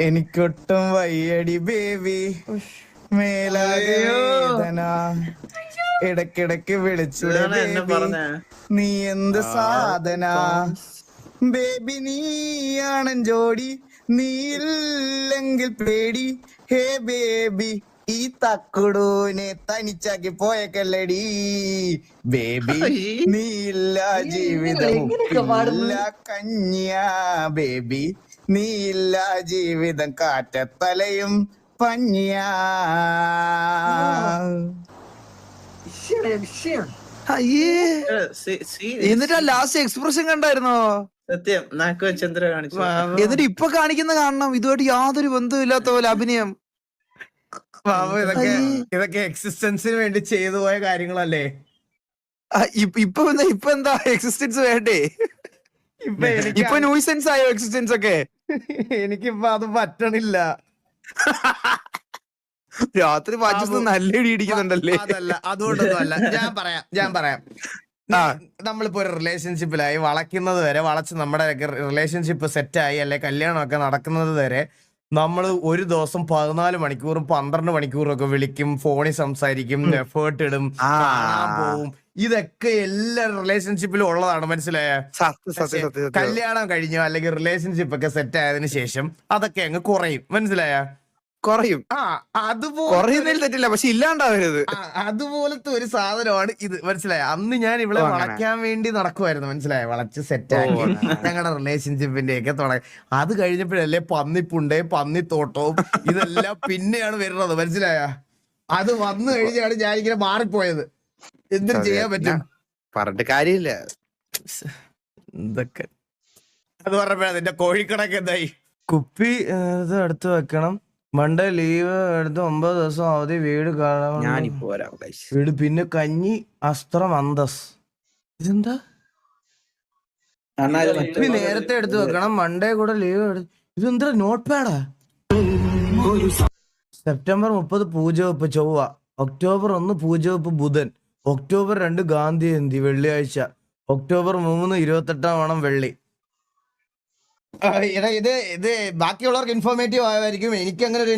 എനിക്കൊട്ടും വയ്യടി baby, മേലാകെ വേദന, ഇടക്കിടക്ക് വിളിച്ചൂടെ baby, നീ എന്ത് സാധന, ബേബി നീയാണൻ ജോഡി, നീയില്ലെങ്കിൽ പേടി, ഹേ ബേബി ഈ തക്കുടൂനെ തനിച്ചാക്കി പോയക്കല്ലടി, ബേബി നീയില്ല ജീവിതം ഇല്ല കന്യാ, ബേബി നീയില്ല ജീവിതം കാറ്റത്തലയും പഞ്ഞാ. എന്നിട്ട് ലാസ്റ്റ് എക്സ്പ്രഷൻ കണ്ടായിരുന്നോ? സത്യം നാക്ക് വെച്ചെന്തര കാണിച്ചു. എന്നിട്ട് ഇപ്പൊ കാണിക്കുന്ന കാണണം, ഇതുമായിട്ട് യാതൊരു ബന്ധമില്ലാത്ത പോലെ അഭിനയം. ബാബു ഇതൊക്കെ എക്സിസ്റ്റൻസിന് വേണ്ടി ചെയ്തു പോയ കാര്യങ്ങളല്ലേ? ഇപ്പൊ എന്താ എക്സിസ്റ്റൻസ് വേണ്ടേ? ഇപ്പൊ ന്യൂസെൻസ് ആയോ എക്സിസ്റ്റൻസ് ഒക്കെ? എനിക്കിപ്പൊ അത് പറ്റണില്ല. രാത്രി വാച്ചസ് നല്ല ഇടി ഇടിക്കുന്നുണ്ടല്ലേ? അതല്ല, അതുകൊണ്ടൊന്നും അല്ല. ഞാൻ പറയാം നമ്മളിപ്പോ ഒരു റിലേഷൻഷിപ്പിലായി വളയ്ക്കുന്നത് വരെ, വളച്ച് നമ്മുടെ റിലേഷൻഷിപ്പ് സെറ്റായി അല്ലെ കല്യാണമൊക്കെ നടക്കുന്നത് വരെ നമ്മൾ ഒരു ദിവസം 14 മണിക്കൂറും 12 മണിക്കൂറും ഒക്കെ വിളിക്കും, ഫോണിൽ സംസാരിക്കും, എഫേർട്ട് ഇടും, കാണാൻ പോവും. ഇതൊക്കെ എല്ലാ റിലേഷൻഷിപ്പിലും ഉള്ളതാണ്, മനസ്സിലായ? കല്യാണം കഴിഞ്ഞോ അല്ലെങ്കിൽ റിലേഷൻഷിപ്പ് ഒക്കെ സെറ്റ് ആയതിനു ശേഷം അതൊക്കെ അങ്ങ് കുറയും, മനസ്സിലായ? കുറയും. കുറയുന്നതിൽ തെറ്റില്ല, പക്ഷെ ഇല്ലാണ്ടാവരുത്. അതുപോലത്തെ ഒരു സാധനമാണ് ഇത്, മനസ്സിലായ? അന്ന് ഞാൻ ഇവിടെ വളയ്ക്കാൻ വേണ്ടി നടക്കുമായിരുന്നു, മനസ്സിലായ? വളച്ച് സെറ്റാക്കി ഞങ്ങളുടെ റിലേഷൻഷിപ്പിന്റെ ഒക്കെ തുടങ്ങി. അത് കഴിഞ്ഞപ്പോഴല്ലേ പന്നിപ്പുണ്ടേ പന്നിത്തോട്ടവും ഇതെല്ലാം പിന്നെയാണ് വരുന്നത്, മനസ്സിലായ? അത് വന്നു കഴിഞ്ഞാണ് ഞാനിങ്ങനെ മാറിപ്പോയത്. എന്തിനു ചെയ്യാൻ പറ്റും? പറഞ്ഞിട്ട് കാര്യമില്ല. എന്തൊക്കെ അത് പറഞ്ഞപ്പോഴാ നിന്റെ കോഴിക്കടക്ക് എന്തായി? കുപ്പി ഇത് എടുത്തു വെക്കണം, മൺഡേ ലീവ് എടുത്ത് 9 ദിവസം അവധി, വീട് കാണാൻ വീട്, പിന്നെ കഞ്ഞി അസ്ത്രം അന്തസ്. ഇതെന്താ? കുപ്പി നേരത്തെ എടുത്തു വെക്കണം, മൺഡേ കൂടെ ലീവ് ഇതെന്താ നോട്ട് പാഡാ? സെപ്റ്റംബർ 30 പൂജവെപ്പ് ചൊവ്വ, ഒക്ടോബർ 1 പൂജവെപ്പ് ബുധൻ, ഒക്ടോബർ 2 ഗാന്ധി ജയന്തി വെള്ളിയാഴ്ച, ഒക്ടോബർ 3 28 വെള്ളി. ഇത് ബാക്കിയുള്ളവർക്ക് ഇൻഫോർമേറ്റീവ് ആയിരിക്കും, എനിക്ക് അങ്ങനെ ഒരു